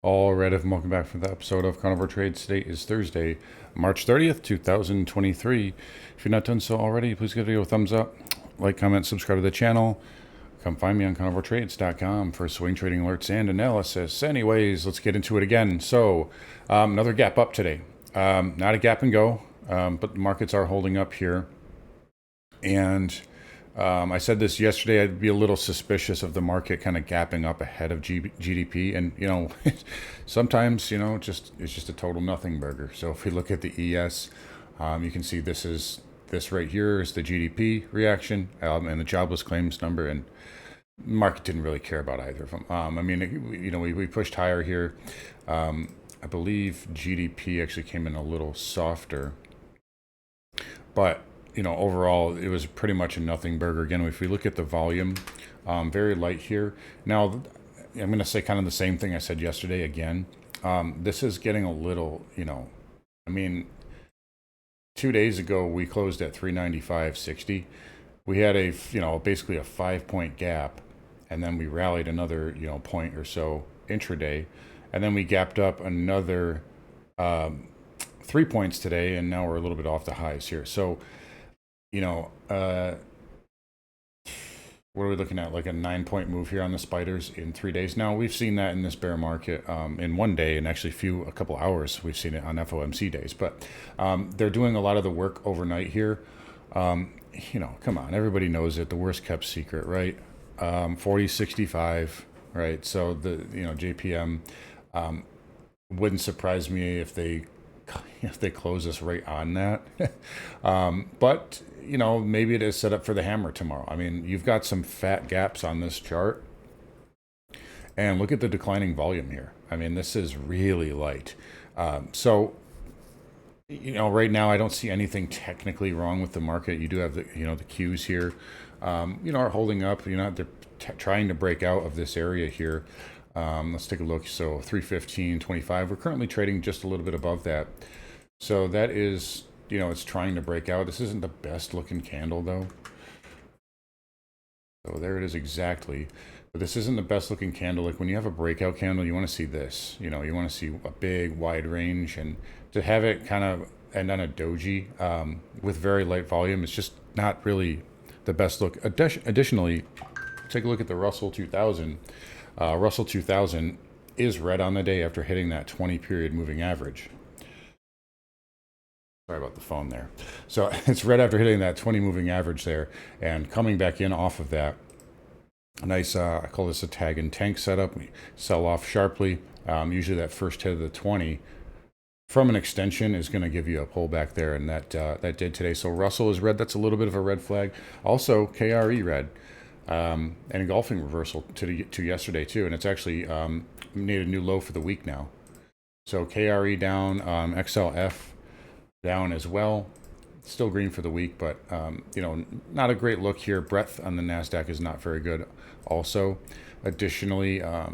All right, everyone, welcome back for the episode of Carnivore Trades. Today is Thursday, March 30th, 2023. If you're not done so already, please give the video a thumbs up, like, comment, subscribe to the channel. Come find me on carnivoretrades.com for swing trading alerts and analysis. Anyways, let's get into it again. So, another gap up today. Not a gap and go, but the markets are holding up here. And I said this yesterday, I'd be a little suspicious of the market kind of gapping up ahead of GDP. And, sometimes, it's just a total nothing burger. So if we look at the ES, you can see this right here is the GDP reaction and the jobless claims number. And the market didn't really care about either of them. We pushed higher here. I believe GDP actually came in a little softer. But overall, it was pretty much a nothing burger. Again, if we look at the volume, very light here. Now, I'm going to say kind of the same thing I said yesterday again. This is getting a little, 2 days ago, we closed at 395.60. We had basically a 5-point gap, and then we rallied another, point or so intraday, and then we gapped up another 3 points today, and now we're a little bit off the highs here. So, what are we looking at? Like a 9-point move here on the spiders in 3 days. Now, we've seen that in this bear market in 1 day, and actually a couple hours. We've seen it on FOMC days, but they're doing a lot of the work overnight here. Come on, everybody knows it. The worst kept secret, right? 40.65, right? So the JPM wouldn't surprise me if they close us right on that. But maybe it is set up for the hammer tomorrow. I mean, you've got some fat gaps on this chart, and look at the declining volume here. I mean, this is really light. So right now I don't see anything technically wrong with the market. You do have the cues here, are holding up. They're trying to break out of this area here. Let's take a look. So 315.25. We're currently trading just a little bit above that. So that is, it's trying to break out. This isn't the best looking candle though. So there it is exactly. But this isn't the best looking candle. Like when you have a breakout candle, you want to see this. You want to see a big wide range, and to have it kind of end on a doji with very light volume, it's just not really the best look. Additionally, take a look at the Russell 2000. Russell 2000 is red on the day after hitting that 20-period moving average. Sorry about the phone there. So it's red after hitting that 20 moving average there and coming back in off of that. A nice, I call this a tag and tank setup. We sell off sharply. Usually that first hit of the 20 from an extension is going to give you a pullback there, and that did today. So Russell is red. That's a little bit of a red flag. Also, KRE red. And engulfing reversal to yesterday too, and it's actually made a new low for the week now. So KRE down, XLF down as well. Still green for the week, but not a great look here. Breadth on the Nasdaq is not very good. Also, additionally, I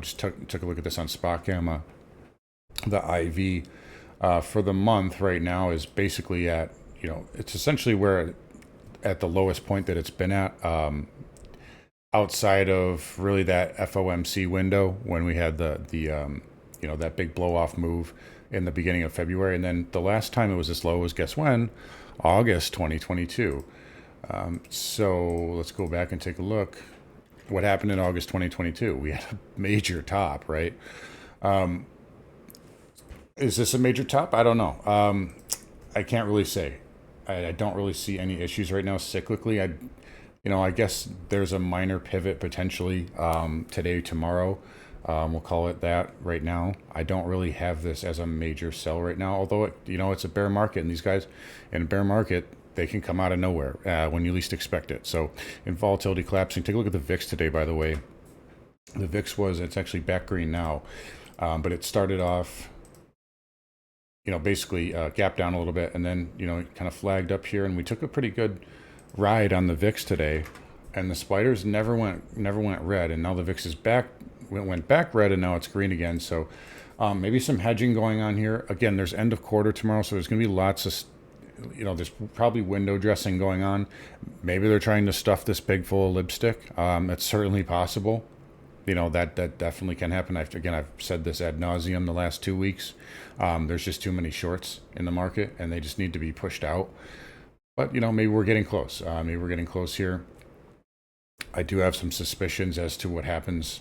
just took a look at this on Spot Gamma. The IV for the month right now is basically at it's essentially where at the lowest point that it's been at, outside of really that FOMC window when we had that big blow off move in the beginning of February, and then the last time it was this low was guess when? August 2022. So let's go back and take a look. What happened in August 2022? We had a major top, right? Is this a major top? I don't know. I can't really say. I don't really see any issues right now cyclically. I guess there's a minor pivot potentially today, tomorrow. We'll call it that right now. I don't really have this as a major sell right now, although it's a bear market, and these guys in a bear market, they can come out of nowhere when you least expect it. So in volatility collapsing, take a look at the VIX today, by the way. The VIX it's actually back green now, but it started off basically gapped down a little bit, and then, kind of flagged up here, and we took a pretty good ride on the VIX today, and the spiders never went red, and now the VIX is back, went back red, and now it's green again. So maybe some hedging going on here. Again, there's end of quarter tomorrow, so there's going to be lots of, there's probably window dressing going on. Maybe they're trying to stuff this pig full of lipstick. That's certainly possible. that definitely can happen. I've said this ad nauseum the last 2 weeks. There's just too many shorts in the market, and they just need to be pushed out. But maybe we're getting close. Maybe we're getting close here. I do have some suspicions as to what happens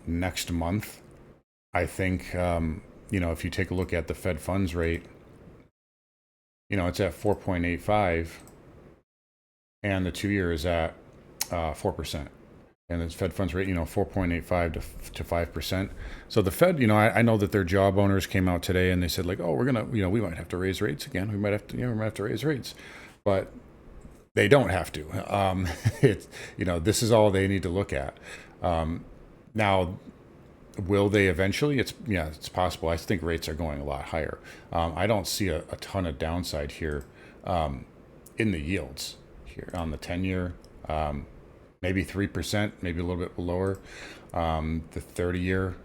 next month. I think if you take a look at the Fed funds rate, it's at 4.85, and the 2-year is at 4%. And the Fed funds rate, 4.85 to 5%. So the Fed, I know that their job owners came out today and they said like, oh, we're gonna, we might have to raise rates again. We might have to raise rates, but they don't have to. It's, this is all they need to look at. Now, will they eventually? It's possible. I think rates are going a lot higher. I don't see a ton of downside here in the yields here on the 10-year. Maybe 3%, maybe a little bit lower. The 30-year,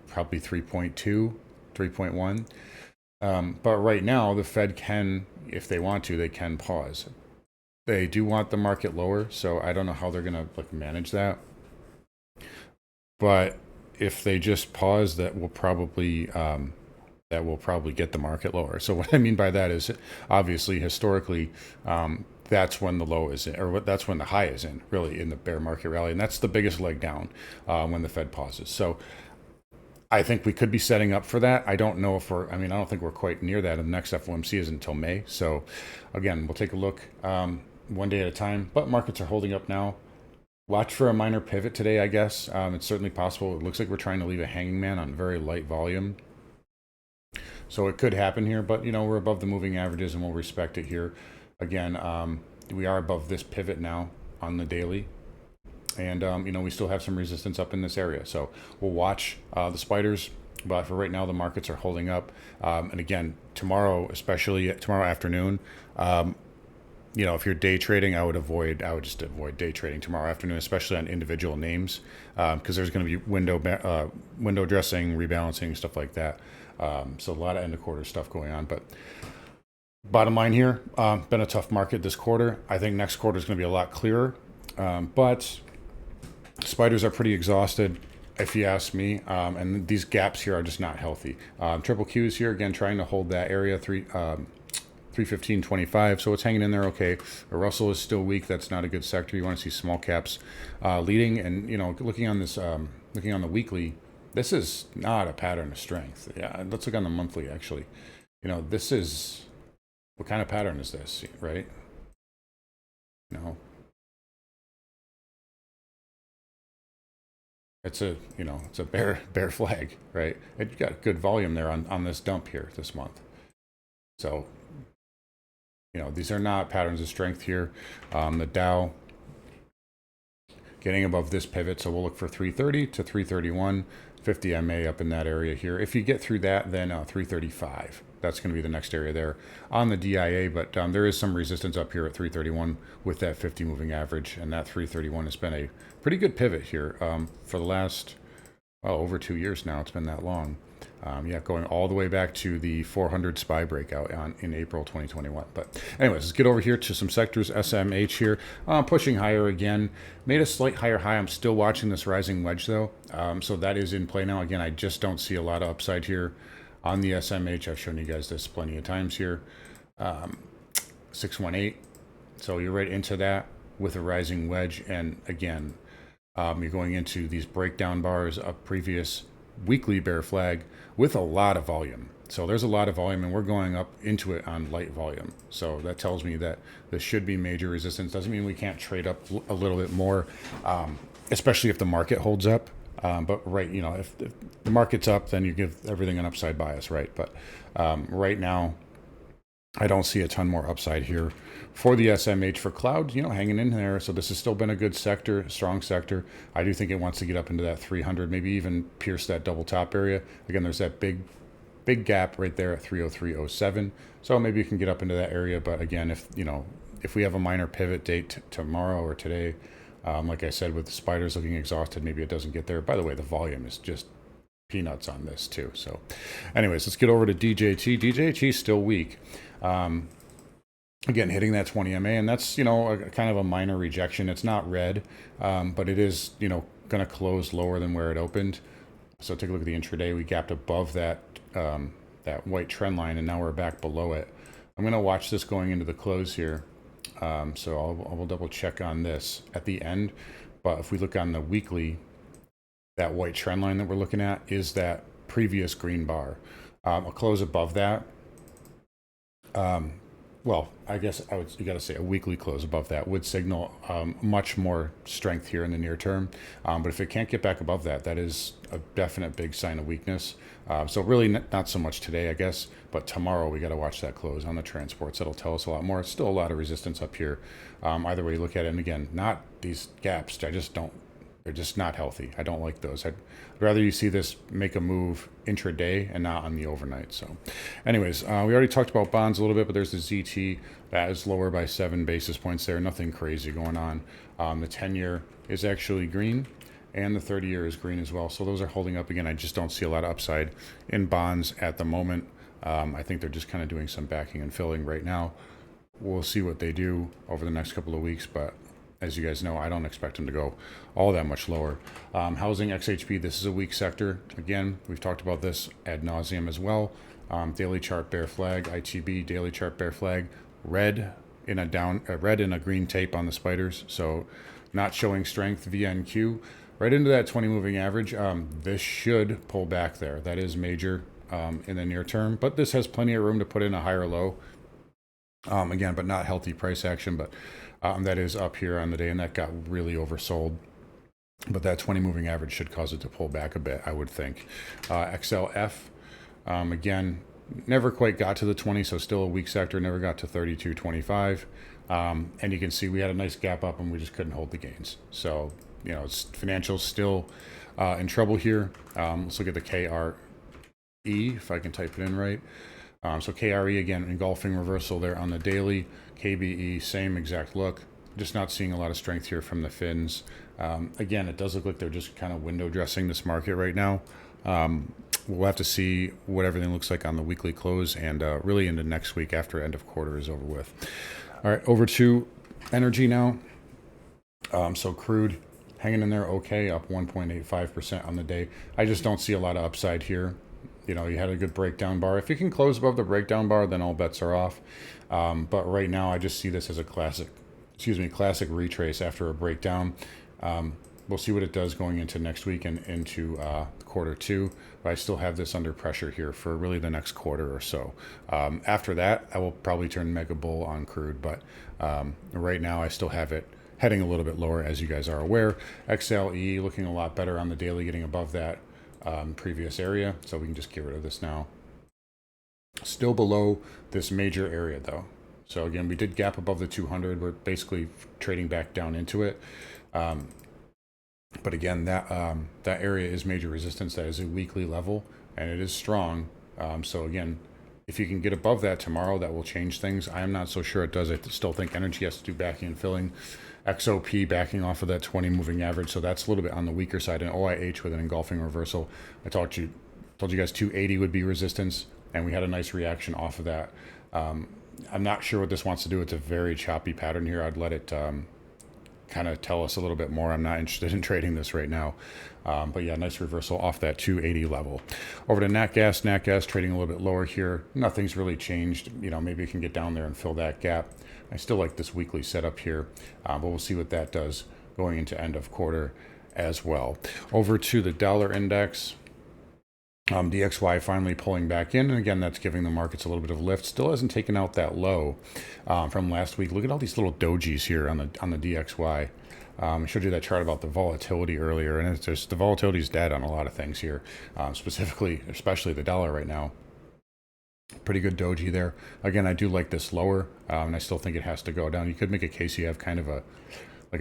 probably 3.2, 3.1. But right now, the Fed can, if they want to, they can pause. They do want the market lower, so I don't know how they're going to manage that. But if they just pause, that will probably get the market lower. So what I mean by that is, obviously, historically, that's when the low is in, or that's when the high is in, really, in the bear market rally. And that's the biggest leg down when the Fed pauses. So I think we could be setting up for that. I don't know if I don't think we're quite near that. And the next FOMC is until May. So again, we'll take a look one day at a time. But markets are holding up now. Watch for a minor pivot today, I guess. It's certainly possible. It looks like we're trying to leave a hanging man on very light volume. So it could happen here, but we're above the moving averages and we'll respect it here. Again, we are above this pivot now on the daily. And, we still have some resistance up in this area. So we'll watch the spiders. But for right now, the markets are holding up. And again, tomorrow, especially tomorrow afternoon, if you're day trading, I would just avoid day trading tomorrow afternoon, especially on individual names, because there's going to be window dressing, rebalancing, stuff like that. So a lot of end of quarter stuff going on. But bottom line here, been a tough market this quarter. I think next quarter is going to be a lot clearer. But spiders are pretty exhausted, if you ask me. And these gaps here are just not healthy. Triple Qs here, again, trying to hold that area, 315.25, so it's hanging in there okay. The Russell is still weak. That's not a good sector. You want to see small caps leading. And, looking on the weekly, this is not a pattern of strength. Yeah, let's look on the monthly, actually. This is, what kind of pattern is this, right? It's a bear flag, right? It got good volume there on this dump here this month. So, these are not patterns of strength here. The Dow getting above this pivot, so we'll look for 330 to 331, 50 MA up in that area here. If you get through that, then 335. That's going to be the next area there on the DIA, but there is some resistance up here at 331 with that 50 moving average, and that 331 has been a pretty good pivot here for the last, over 2 years now. It's been that long. Going all the way back to the 400 SPY breakout in April 2021. But anyways, let's get over here to some sectors. SMH here, pushing higher again. Made a slight higher high. I'm still watching this rising wedge though. So that is in play now. Again, I just don't see a lot of upside here on the SMH. I've shown you guys this plenty of times here. 618. So you're right into that with a rising wedge. And again, you're going into these breakdown bars of previous weekly bear flag with a lot of volume. So there's a lot of volume and we're going up into it on light volume. So that tells me that this should be major resistance. Doesn't mean we can't trade up a little bit more, especially if the market holds up. But right, if the market's up, then you give everything an upside bias, right? But right now, I don't see a ton more upside here for the SMH. For cloud, hanging in there. So this has still been a good sector, strong sector. I do think it wants to get up into that 300, maybe even pierce that double top area. Again, there's that big gap right there at 303.07. So maybe you can get up into that area. But again, if we have a minor pivot date tomorrow or today, like I said, with the spiders looking exhausted, maybe it doesn't get there. By the way, the volume is just peanuts on this too. So anyways, let's get over to DJT. DJT is still weak. Again, hitting that 20 MA, and that's, a kind of a minor rejection. It's not red, but it is, going to close lower than where it opened. So take a look at the intraday. We gapped above that that white trend line, and now we're back below it. I'm going to watch this going into the close here. So I'll double check on this at the end. But if we look on the weekly, that white trend line that we're looking at is that previous green bar. A close above that. Well, I guess you got to say a weekly close above that would signal much more strength here in the near term. But if it can't get back above that, that is a definite big sign of weakness. So really not so much today, I guess, but tomorrow we got to watch that close on the transports. That'll tell us a lot more. It's still a lot of resistance up here. Either way you look at it, and again, not these gaps. They're just not healthy. I don't like those. I'd rather you see this make a move intraday and not on the overnight. So anyways, we already talked about bonds a little bit, but there's the ZT. That is lower by 7 basis points there. Nothing crazy going on. The 10-year is actually green, and the 30-year is green as well. So those are holding up. Again, I just don't see a lot of upside in bonds at the moment. I think they're just kind of doing some backing and filling right now. We'll see what they do over the next couple of weeks, but as you guys know, I don't expect them to go all that much lower. Housing XHP, this is a weak sector. Again, we've talked about this ad nauseum as well. Daily chart bear flag, ITB daily chart bear flag, red in a green tape on the spiders. So not showing strength. VNQ right into that 20 moving average. This should pull back there. That is major in the near term, but this has plenty of room to put in a higher low. Again, but not healthy price action, but that is up here on the day, and that got really oversold. But that 20 moving average should cause it to pull back a bit, I would think. XLF, again, never quite got to the 20, so still a weak sector, never got to 32.25. And you can see we had a nice gap up, and we just couldn't hold the gains. So, it's financials still in trouble here. Let's look at the KRE, if I can type it in right. So KRE, again, engulfing reversal there on the daily. KBE, same exact look. Just not seeing a lot of strength here from the fins. Again, it does look like they're just kind of window dressing this market right now. We'll have to see what everything looks like on the weekly close and really into next week after end of quarter is over with. All right, over to energy now. So crude hanging in there okay, up 1.85% on the day. I just don't see a lot of upside here. You had a good breakdown bar. If you can close above the breakdown bar, then all bets are off. But right now, I just see this as a classic retrace after a breakdown. We'll see what it does going into next week and into quarter two. But I still have this under pressure here for really the next quarter or so. After that, I will probably turn mega bull on crude. But right now, I still have it heading a little bit lower, as you guys are aware. XLE looking a lot better on the daily, getting above that previous area, so we can just get rid of this now. Still below this major area though. So again, we did gap above the 200. We're basically trading back down into it. But again, that area is major resistance. That is a weekly level, and it is strong. So again, if you can get above that tomorrow, that will change things. I am not so sure it does. I still think energy has to do backing and filling. XOP backing off of that 20 moving average, so that's a little bit on the weaker side. And OIH with an engulfing reversal. I told you guys 280 would be resistance, and we had a nice reaction off of that. I'm not sure what this wants to do. It's a very choppy pattern here. I'd let it kind of tell us a little bit more. I'm not interested in trading this right now. But yeah, nice reversal off that 280 level. Over to nat gas trading a little bit lower here. Nothing's really changed. Maybe you can get down there and fill that gap. I still like this weekly setup here, but we'll see what that does going into end of quarter as well. Over to the dollar index. DXY finally pulling back in, and again, that's giving the markets a little bit of lift. Still hasn't taken out that low from last week. Look at all these little dojis here on the DXY. I showed you that chart about the volatility earlier, and it's just the volatility is dead on a lot of things here, especially the dollar right now. Pretty good doji there. Again, I do like this lower, and I still think it has to go down. You could make a case you have kind of a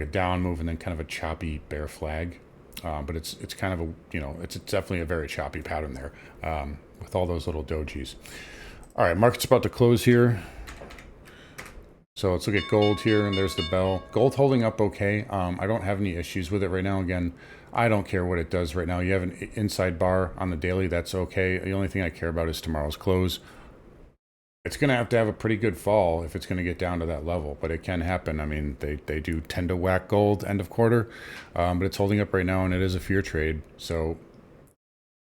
down move and then kind of a choppy bear flag. But it's kind of it's definitely a very choppy pattern there with all those little dojis. All right, market's about to close here. So let's look at gold here, and there's the bell. Gold holding up okay. I don't have any issues with it right now. Again, I don't care what it does right now. You have an inside bar on the daily, that's okay. The only thing I care about is tomorrow's close. It's going to have a pretty good fall if it's going to get down to that level, but it can happen. I mean, they do tend to whack gold end of quarter, but it's holding up right now, and it is a fear trade. So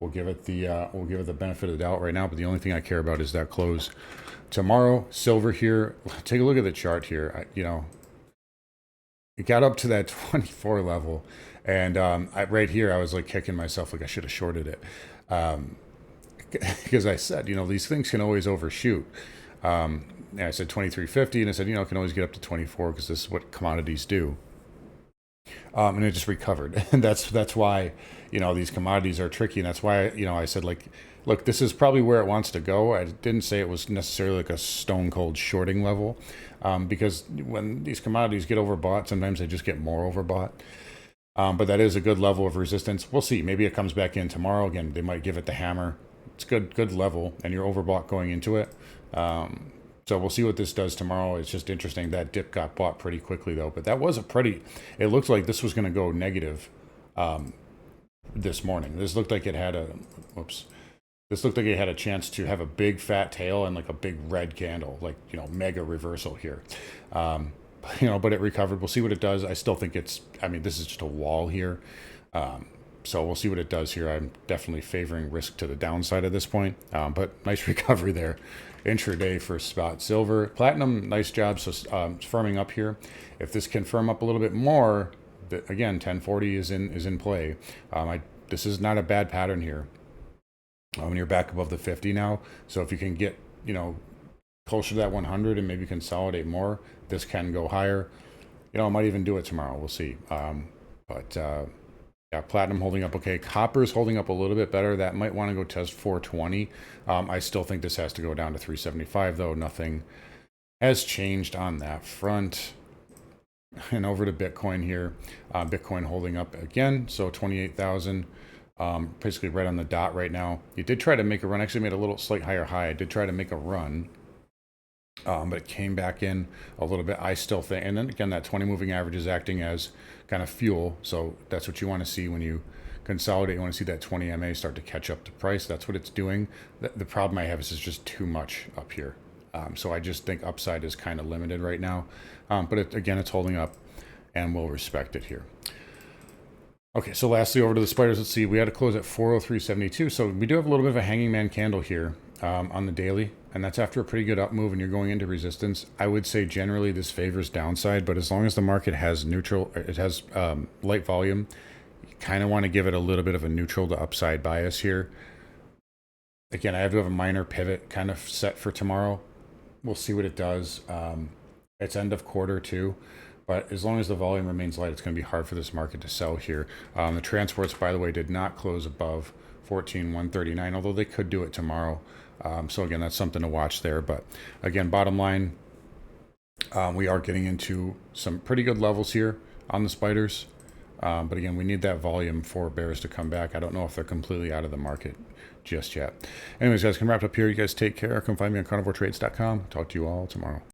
we'll give it the benefit of the doubt right now. But the only thing I care about is that close tomorrow. Silver here. Take a look at the chart here. It got up to that 24 level, and right here I was like kicking myself like I should have shorted it. Because I said, these things can always overshoot. And I said 23.50, and I said, it can always get up to 24 because this is what commodities do. And it just recovered, and that's why these commodities are tricky, and that's why I said, like, look, this is probably where it wants to go. I didn't say it was necessarily like a stone cold shorting level, because when these commodities get overbought, sometimes they just get more overbought. But that is a good level of resistance. We'll see. Maybe it comes back in tomorrow. Again, they might give it the hammer. It's good level, and you're overbought going into it. So we'll see what this does tomorrow. It's just interesting. That dip got bought pretty quickly, though. But that was it looked like this was going to go negative this morning. This looked like it had This looked like it had a chance to have a big fat tail and like a big red candle, like, mega reversal here. But it recovered. We'll see what it does. I still think this is just a wall here. So we'll see what it does here. I'm definitely favoring risk to the downside at this point. But nice recovery there. Intraday for spot silver. Platinum, nice job. So it's firming up here. If this can firm up a little bit more, again, 1040 is in play. This is not a bad pattern here. When you're back above the 50 now. So if you can get, closer to that 100 and maybe consolidate more, this can go higher. I might even do it tomorrow. We'll see. Yeah, platinum holding up okay. Copper's holding up a little bit better. That might want to go test 420. I still think this has to go down to 375, though. Nothing has changed on that front. And over to Bitcoin here. Bitcoin holding up again, so 28,000. Basically right on the dot right now. You did try to make a run. Actually made a little slight higher high. I did try to make a run. But it came back in a little bit. I still think, and then again, that 20 moving average is acting as kind of fuel. So that's what you want to see when you consolidate. You want to see that 20 MA start to catch up to price. That's what it's doing. The problem I have is it's just too much up here. So I just think upside is kind of limited right now. But again, it's holding up, and we'll respect it here. Okay, so lastly, over to the spiders. Let's see. We had to close at 403.72. So we do have a little bit of a hanging man candle here on the daily, and that's after a pretty good up move, and you're going into resistance. I would say generally this favors downside, but as long as the market has light volume, you kind of want to give it a little bit of a neutral to upside bias here. Again, I have to have a minor pivot kind of set for tomorrow. We'll see what it does. It's end of quarter too. But as long as the volume remains light, it's going to be hard for this market to sell here. The transports, by the way, did not close above 14,139, although they could do it tomorrow. So again, that's something to watch there. But again, bottom line, we are getting into some pretty good levels here on the spiders. But again, we need that volume for bears to come back. I don't know if they're completely out of the market just yet. Anyways, guys, can wrap up here. You guys take care. Come find me on carnivoretrades.com. Talk to you all tomorrow.